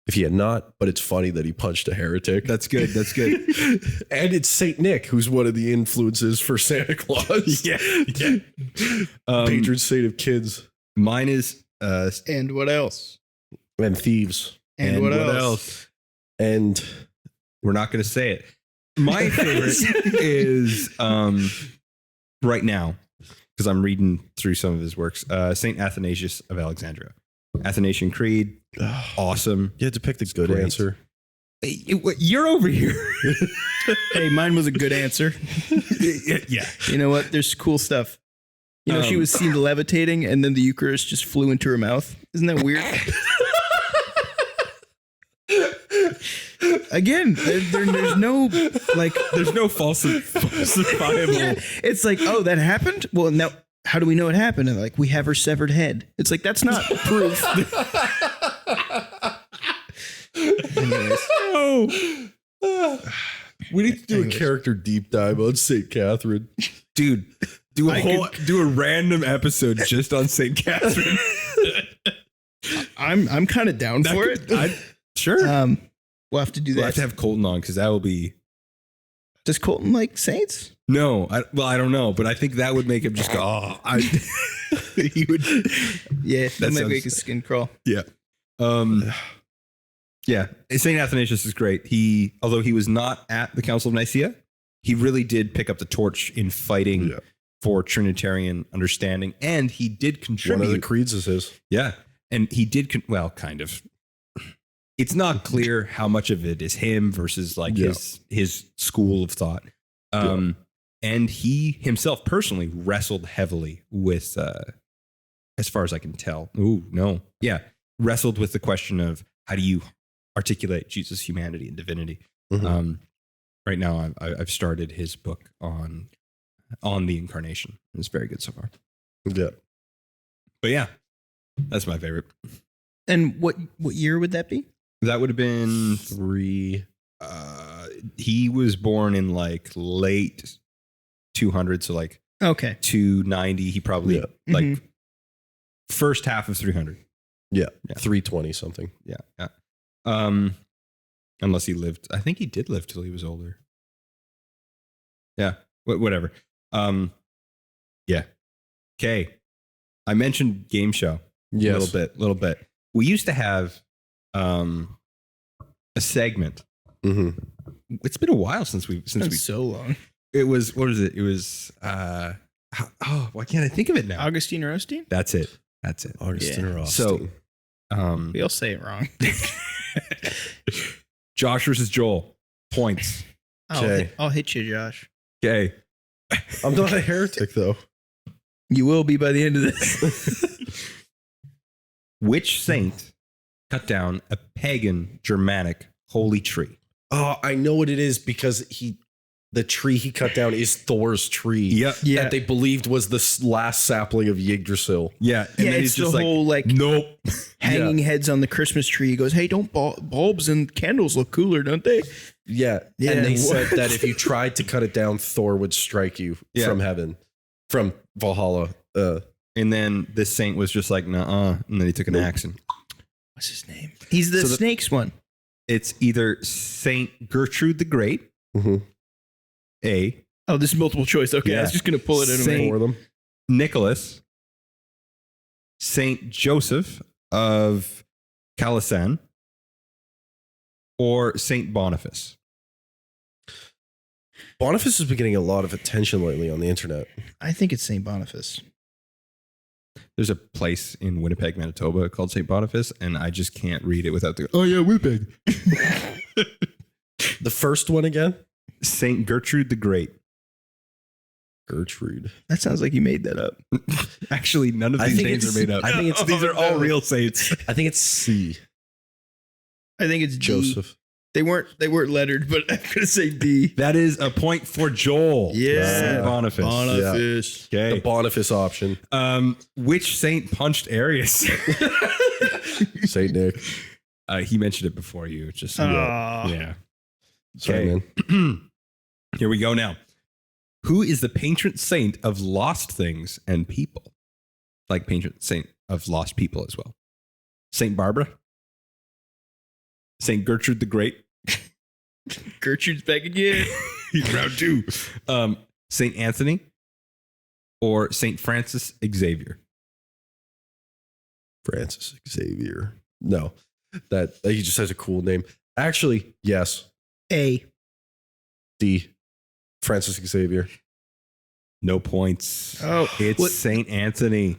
if he had not. But it's funny that he punched a heretic. That's good. That's good. And it's Saint Nick, who's one of the influences for Santa Claus. Yeah. Patron saint of kids Mine is And what else? and thieves. And what else? And We're not going to say it. My favorite is right now, because I'm reading through some of his works, St. Athanasius of Alexandria. Athanasian Creed, awesome. you had to pick the good great. answer. You're over here. Hey, mine was a good answer. Yeah. You know what? There's cool stuff. You know, she was seen levitating, and then the Eucharist just flew into her mouth. Isn't that weird? Again, there's no like. There's no falsifiable. Yeah, it's like, oh, that happened. Well, now how do we know it happened? And like, we have her severed head. It's like that's not proof. Anyways, We need to do a character deep dive on Saint Catherine. Dude, do a random episode just on St. Catherine. I'm kind of down for it. Sure. We'll have to do that. We'll have to have Colton on because that will be. Does Colton like saints? No, I don't know, but I think that would make him just go, oh, he would. Yeah, that might sounds- make his skin crawl. Yeah. Yeah. St. Athanasius is great. Although he was not at the Council of Nicaea, he really did pick up the torch in fighting for Trinitarian understanding. And he did contribute. One of the creeds is his. Yeah. And he did, kind of. It's not clear how much of it is him versus like his school of thought. And he himself personally wrestled heavily with, as far as I can tell. Wrestled with the question of how do you articulate Jesus' humanity and divinity. Mhm. Right now, I've started his book on the incarnation. It's very good so far. Yeah. But yeah, that's my favorite. And what year would that be? That would have been 3. he was born in like late 200, so like Okay. 290. He probably like first half of 300. Yeah. Yeah. 320 something. Yeah. Unless he lived, I think he did live till he was older. Yeah. Whatever. Yeah. Okay. I mentioned game show. Yes. Little bit. We used to have a segment. Mm-hmm. It's been a while since we So long. it was, what was it? It was why can't I think of it now? Augustine or Osteen? That's it. Augustine or So Austin. We all say it wrong. Josh versus Joel. Points. I'll hit you, Josh. Okay. I'm not a heretic though. You will be by the end of this. Which saint cut down a pagan Germanic holy tree? Oh, I know what it is because he the tree he cut down is Thor's tree. Yep. Yeah. That they believed was the last sapling of Yggdrasil. Yeah. And Yeah, then it's he's just the like, whole like nope. hanging heads on the Christmas tree. He goes, "Hey, don't bulbs and candles look cooler, don't they?" Yeah. Yeah. And they said that if you tried to cut it down, Thor would strike you Yeah. from heaven, from Valhalla. And then this saint was just like, nuh-uh. And then he took an axe and What's his name? He's the So the- snakes one. it's either Saint Gertrude the Great, Mhm. A, Oh, this is multiple choice. Okay, I Yeah. was just gonna pull it in. Saint- For them. Nicholas, Saint Joseph of Calasan, or Saint Boniface. Boniface has been getting a lot of attention lately on the internet. I think it's Saint Boniface. There's a place in Winnipeg, Manitoba called St. Boniface, and I just can't read it without the, oh yeah, Winnipeg. The first one again? St. Gertrude the Great. Gertrude. That sounds like you made that up. Actually, none of I these think names it's- are made up. I think it's- These are all real saints. I think it's C. I think it's D. Joseph. They weren't lettered, but I'm gonna say D. That is a point for Joel. Yeah. St. Boniface. Boniface. The Okay. Boniface option. Which saint punched Arius? Saint Nick. He mentioned it before you. Just Ah. yeah. Sorry, Okay. man. Here we go now. Who is the patron saint of lost things and people? Like patron saint of lost people as well. Saint Barbara? Saint Gertrude the Great? Gertrude's back again. Round two. Saint Anthony or Saint Francis Xavier? Francis Xavier. No, that he just has a cool name. Actually, yes. A. D. Francis Xavier. No points. Oh, It's what- Saint Anthony.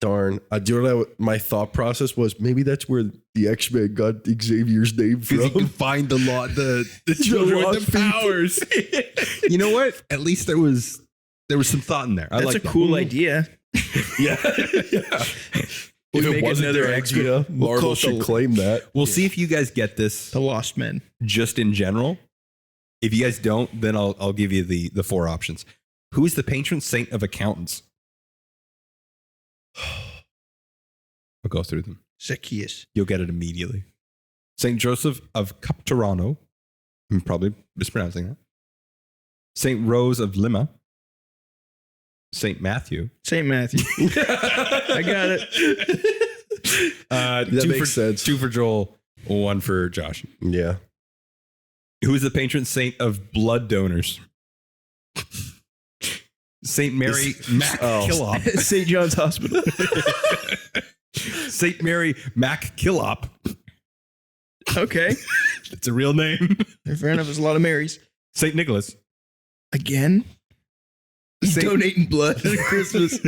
Darn. Do you know what my thought process was? Maybe that's where the X-Men got Xavier's name Because you can from. find the children lost with the people. powers. You know what? At least there was some thought in there. I that's like a that. cool idea. Yeah. We If make it wasn't another their X-Men. idea, We'll Marvel call it should the- claim that. We'll see if you guys get this The Lost Men. just in general. If you guys don't, then I'll give you the four options. Who is the patron saint of accountants? I'll go through them. Zacchaeus. You'll get it immediately. Saint Joseph of Capturano. I'm probably mispronouncing that. Saint Rose of Lima. Saint Matthew. Saint Matthew. I got it. That makes sense. Two for Joel, one for Josh. Yeah. Who is the patron saint of blood donors? Saint Mary Mac Killop. St. John's Hospital. Saint Mary Mac Killop. Okay. It's a real name. Fair enough. There's a lot of Marys. Saint Nicholas. Again? He's Saint- donating blood at Christmas.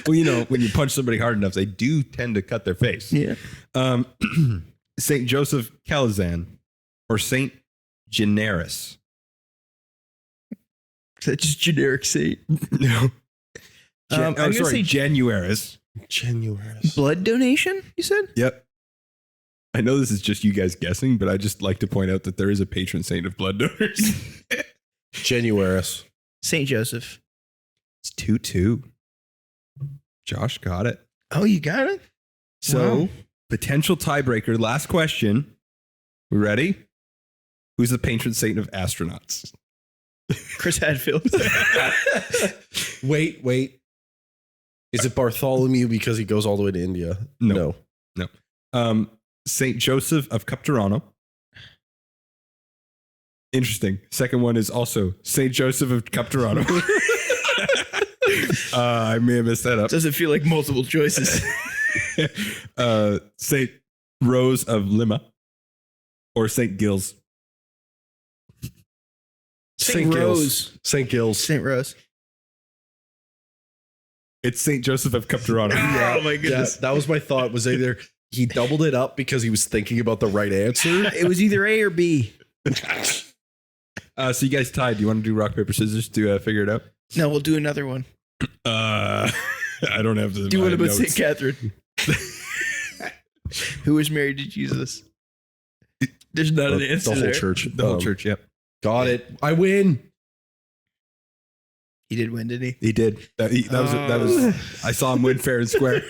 Well, you know, when you punch somebody hard enough, they do tend to cut their face. Yeah. Saint Joseph Calazan or Saint Generis. That's just generic saint. No. I'm gonna say Januaris. Genuine. blood donation, you said? Yep. I know this is just you guys guessing, but I just like to point out that there is a patron saint of blood donors. Genuaris. St. Joseph. It's 2-2. Josh got it. Oh, you got it? So, Wow. potential tiebreaker. Last question. We ready? Who's the patron saint of astronauts? Chris Hadfield. Wait. Is it Bartholomew because he goes all the way to India? No. Saint Joseph of Capturano. Interesting. Second one is also Saint Joseph of Capturano. I may have messed that up. Doesn't feel like multiple choices. Saint Rose of Lima or Saint Gilles. Saint Rose. St. Gilles. St. Rose. It's Saint Joseph of Capturano. Oh my goodness. That was my thought. Was either he doubled it up because he was thinking about the right answer. It was either A or B. So you guys tied. Do you want to do rock, paper, scissors to figure it out? No, we'll do another one. I don't have the Do one about notes. St. Catherine. Who was married to Jesus? There's not an answer The whole there. church. The whole church, yep. Got it. I win. He did win, didn't he? He did. That was. I saw him win fair and square.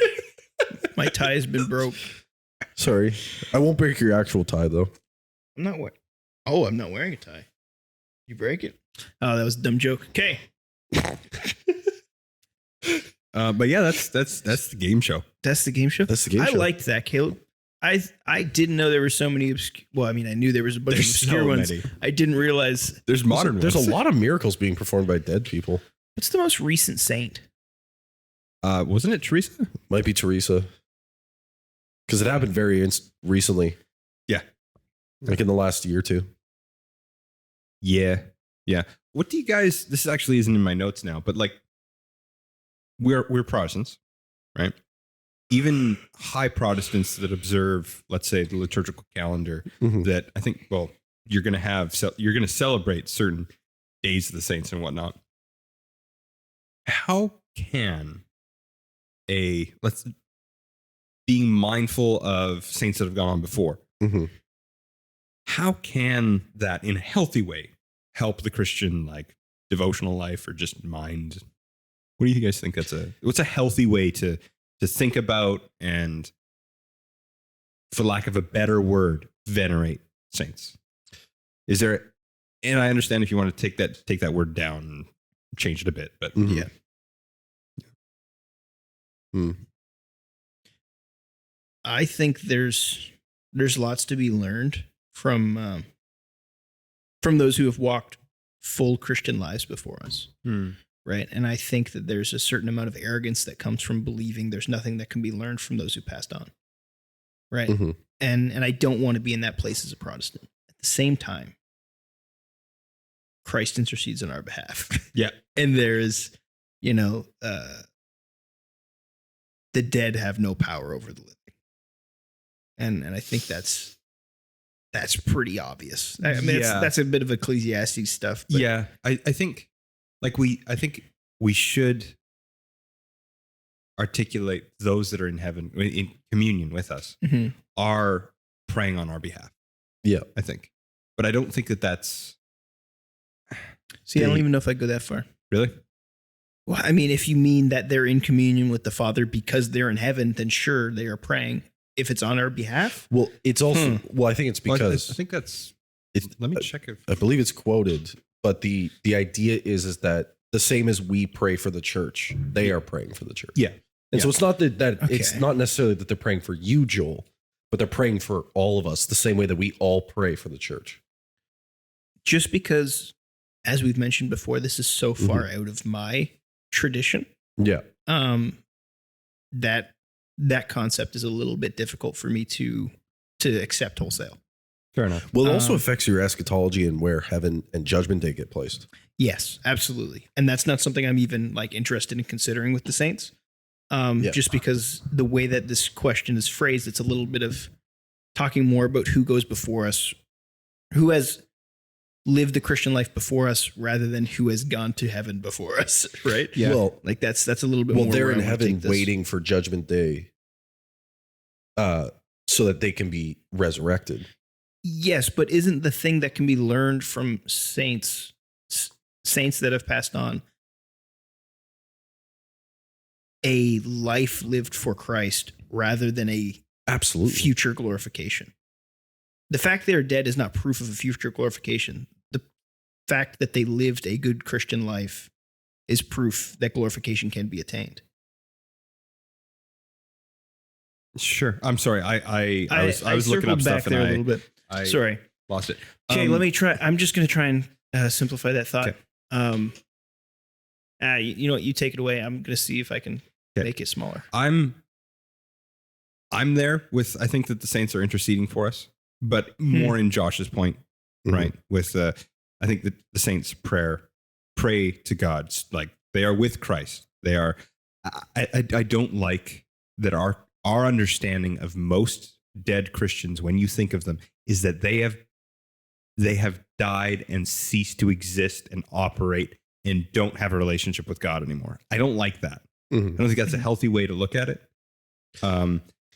My tie has been broke. Sorry. I won't break your actual tie, though. I'm not wearing. Oh, I'm not wearing a tie. You break it? Oh, that was a dumb joke. Okay. But yeah, that's the game show. That's the game show. That's the game show. I liked that, Caleb. I didn't know there were so many well, I mean, I knew there was a bunch of obscure ones. Many. I didn't realize. There's modern There's ones. a lot of miracles being performed by dead people. What's the most recent saint? Wasn't it Teresa? Might be Teresa. Because it happened very recently. Yeah. Like in the last year or two. Yeah. Yeah. What do you guys, this actually isn't in my notes now, but like we're Protestants, right? Even high Protestants that observe, let's say, the liturgical calendar, that I think, well, you're going to celebrate certain days of the saints and whatnot. How can being mindful of saints that have gone on before, how can that in a healthy way help the Christian like devotional life or just mind? What do you guys think what's a healthy way to think about and, for lack of a better word, venerate saints? Is there, and I understand if you want to take that word down and change it a bit, but yeah. I think there's lots to be learned from those who have walked full Christian lives before us. Right. And I think that there's a certain amount of arrogance that comes from believing there's nothing that can be learned from those who passed on. Right. And I don't want to be in that place as a Protestant. At the same time, Christ intercedes on our behalf. Yeah. And there's, the dead have no power over the living. And I think that's pretty obvious. I mean, that's a bit of Ecclesiastes stuff. But yeah. I think we should articulate those that are in heaven in communion with us are praying on our behalf. Yeah. I think. But I don't think that's. See, I don't even know if I go that far. Really? Well, I mean, if you mean that they're in communion with the Father because they're in heaven, then sure, they are praying. If it's on our behalf? Well, it's also, I think it's because. I think that's. Let me check if. I believe it's quoted, but the idea is that the same as we pray for the church, they are praying for the church. Yeah. And so it's not that it's not necessarily that they're praying for you, Joel, but they're praying for all of us the same way that we all pray for the church. Just because, as we've mentioned before, this is so far out of my tradition. Yeah. That concept is a little bit difficult for me to accept wholesale. Fair enough. Well, it also affects your eschatology and where heaven and judgment day get placed. Yes, absolutely. And that's not something I'm even like interested in considering with the saints. Just because the way that this question is phrased, it's a little bit of talking more about who goes before us, who has lived the Christian life before us rather than who has gone to heaven before us, right? Yeah. Well, like that's a little bit more. Well, they're in heaven waiting for judgment day so that they can be resurrected. Yes, but isn't the thing that can be learned from saints that have passed on a life lived for Christ rather than a absolutely future glorification? The fact they are dead is not proof of a future glorification. The fact that they lived a good Christian life is proof that glorification can be attained. Sure. I'm sorry. I was looking up stuff and a little bit. Sorry. Lost it. Okay, let me try. I'm just going to try and simplify that thought. Okay. You know what? You take it away. I'm going to see if I can make it smaller. I'm there with, I think that the saints are interceding for us, but more in Josh's point, right? With, I think that the saints' pray to God, like they are with Christ. They are, I don't like that our understanding of most dead Christians, when you think of them, is that they have died and ceased to exist and operate and don't have a relationship with God anymore. I don't like that. I don't think that's a healthy way to look at it.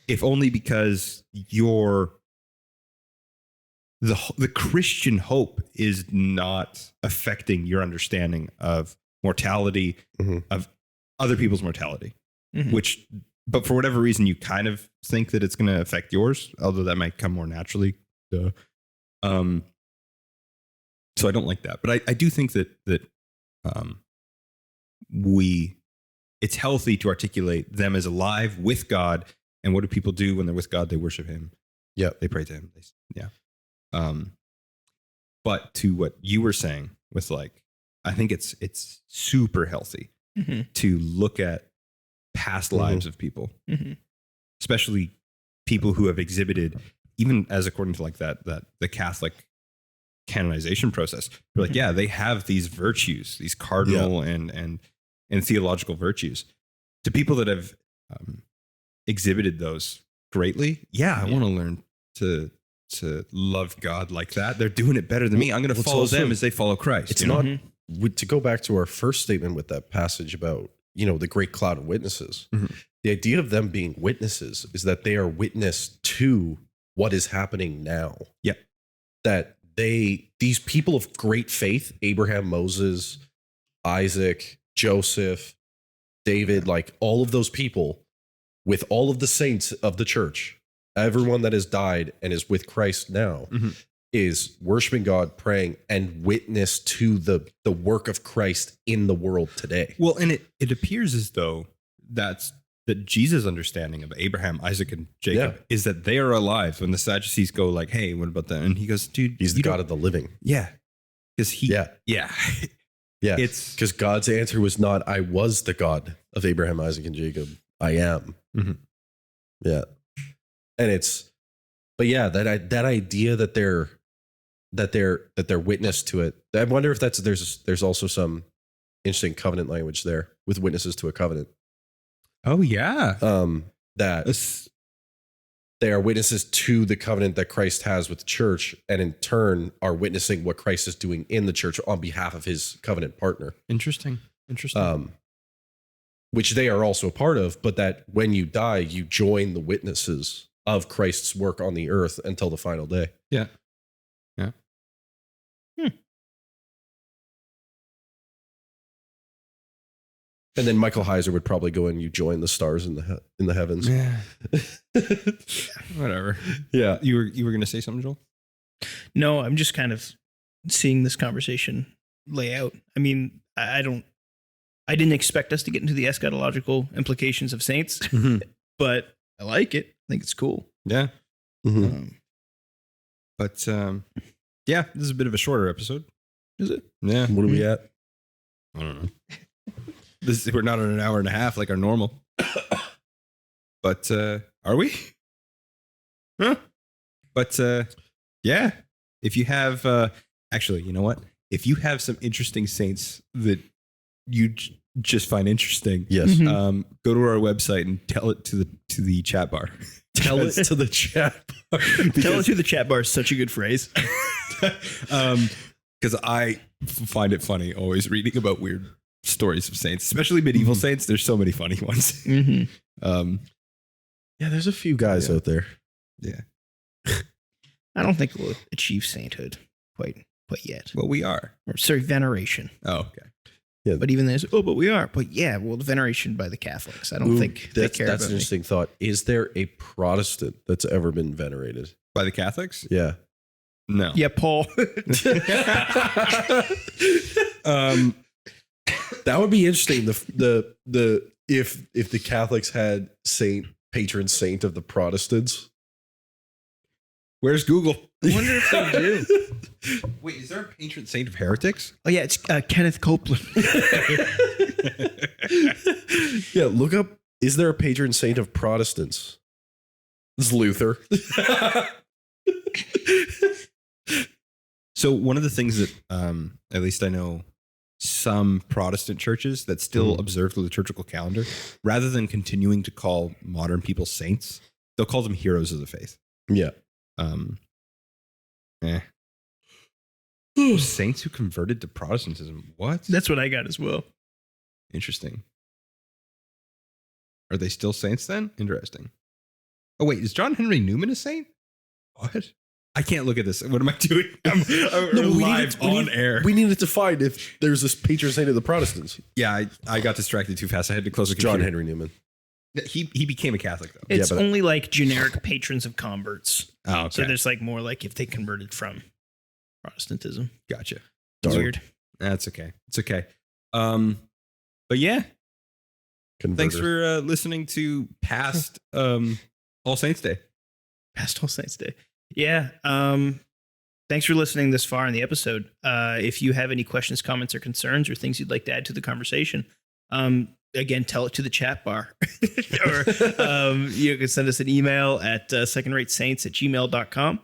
If only because the Christian hope is not affecting your understanding of mortality Mhm. of other people's mortality, Mhm. but for whatever reason, you kind of think that it's going to affect yours, although that might come more naturally. Duh. So I don't like that, but I do think that um, it's healthy to articulate them as alive with God. And what do people do when they're with God? They worship Him. Yeah. They pray to Him. But to what you were saying with like, I think it's super healthy Mhm. to look at past lives of people, Mhm. especially people who have exhibited, even as according to like that the Catholic canonization process. We're like, yeah, they have these virtues, these cardinal and theological virtues. To people that have exhibited those greatly, I want to learn to love God like that. They're doing it better than me. I'm going to Well, it's follow also- them as they follow Christ. It's you know? not to go back to our first statement with that passage about, the great cloud of witnesses. Mhm. The idea of them being witnesses is that they are witness to what is happening now. Yeah. That these people of great faith, Abraham, Moses, Isaac, Joseph, David, like all of those people with all of the saints of the church, everyone that has died and is with Christ now, Mhm. is worshiping God, praying, and witness to the work of Christ in the world today. Well, and it appears as though that Jesus' understanding of Abraham, Isaac, and Jacob is that they are alive. When the Sadducees go like, "Hey, what about that?" And he goes, "Dude, He's the God of the living. yeah, because Yeah. It's Because God's answer was not, I was the God of Abraham, Isaac, and Jacob. I am. Mhm. Yeah. And that idea that they're witness to it. I wonder if there's also some interesting covenant language there with witnesses to a covenant. oh yeah, That they are witnesses to the covenant that Christ has with the church, and in turn are witnessing what Christ is doing in the church on behalf of his covenant partner. interesting. Which they are also a part of, but that when you die, you join the witnesses of Christ's work on the earth until the final day. Yeah. And then Michael Heiser would probably go and you join the stars in the heavens. Yeah. Whatever. Yeah. You were going to say something, Joel? No, I'm just kind of seeing this conversation lay out. I mean, I didn't expect us to get into the eschatological implications of saints, but I like it. I think it's cool. Yeah. Mhm. But yeah, this is a bit of a shorter episode. Is it? Yeah. What are we at? I don't know. We're not on an hour and a half like our normal. But are we? Huh? But yeah, if you have actually, you know what? If you have some interesting saints that you just find interesting, Yes. Mhm. Go to our website and tell it to the chat bar. Tell it to the chat bar. Tell it through the chat bar is such a good phrase. Because I find it funny always reading about weird stories of saints, especially medieval saints. There's so many funny ones. Mm-hmm. Yeah, there's a few guys out there. Yeah. I don't think we'll achieve sainthood quite yet. Well, we are. Or sorry, veneration. Oh, okay. But even there's but we are. But yeah, well, the veneration by the Catholics. I don't think they that's care an about me. interesting thought. Is there a Protestant that's ever been venerated? By the Catholics? Yeah. No. Yeah, Paul. That would be interesting. If the Catholics had patron saint of the Protestants. Where's Google? I wonder if they do. Wait, is there a patron saint of heretics? Oh yeah, it's Kenneth Copeland. Yeah, look up. Is there a patron saint of Protestants? It's Luther. So one of the things that, at least I know, some Protestant churches that still observe the liturgical calendar, rather than continuing to call modern people saints, they'll call them heroes of the faith. Yeah. Saints who converted to Protestantism. What? That's what I got as well. Interesting. Are they still saints then? Interesting. Oh wait, is John Henry Newman a saint? What? I can't look at this. What am I doing? I'm No, we live on air. We needed to find if there's this patron saint of the Protestants. Yeah, I got distracted too fast. I had to close the John computer. Henry Newman. He became a Catholic though. It's but- only like generic patrons of converts. Oh, okay. So there's like more like if they converted from Protestantism. Gotcha. It's Darn. weird. That's okay. It's okay. But yeah, Converter. thanks for listening to past All Saints Day. Past All Saints Day. Yeah. Thanks for listening this far in the episode. If you have any questions, comments, or concerns, or things you'd like to add to the conversation, again, tell it to the chat bar. Or you can send us an email at secondраtesaints@gmail.com.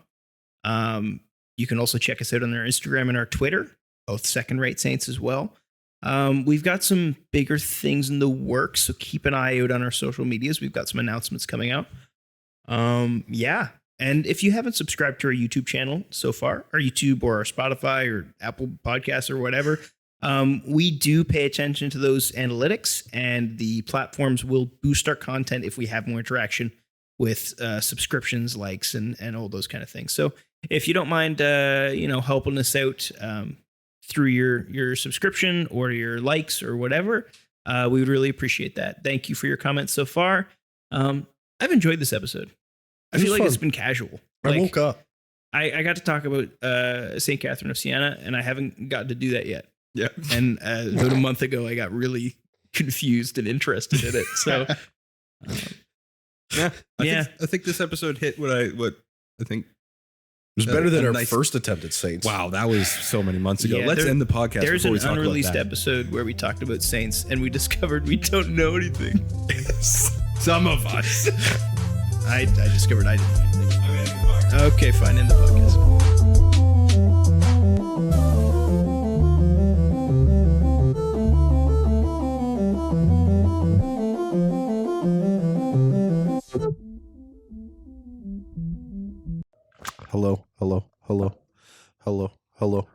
You can also check us out on our Instagram and our Twitter, both Second Rate Saints as well. We've got some bigger things in the works, so keep an eye out on our social medias. We've got some announcements coming out. Yeah. And if you haven't subscribed to our YouTube channel so far, our YouTube or our Spotify or Apple Podcasts or whatever, we do pay attention to those analytics, and the platforms will boost our content if we have more interaction with subscriptions, likes, and all those kind of things. So if you don't mind, helping us out through your subscription or your likes or whatever, we would really appreciate that. Thank you for your comments so far. I've enjoyed this episode. I It feel was like it's fun. been casual. I Like, woke up. I got to talk about St. Catherine of Siena, and I haven't gotten to do that yet. Yeah. And about a month ago, I got really confused and interested in it. So, Yeah. Yeah. I think this episode hit what I think. It was better than a our nice- first attempt at Saints. Wow, that was so many months ago. Yeah, Let's end the podcast. there's before an we talk unreleased about that. episode where we talked about saints, and we discovered we don't know anything. Some of us. I discovered I didn't know anything. Okay, fine. End the podcast. Hello, hello, hello, hello, hello,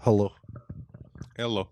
hello. Hello.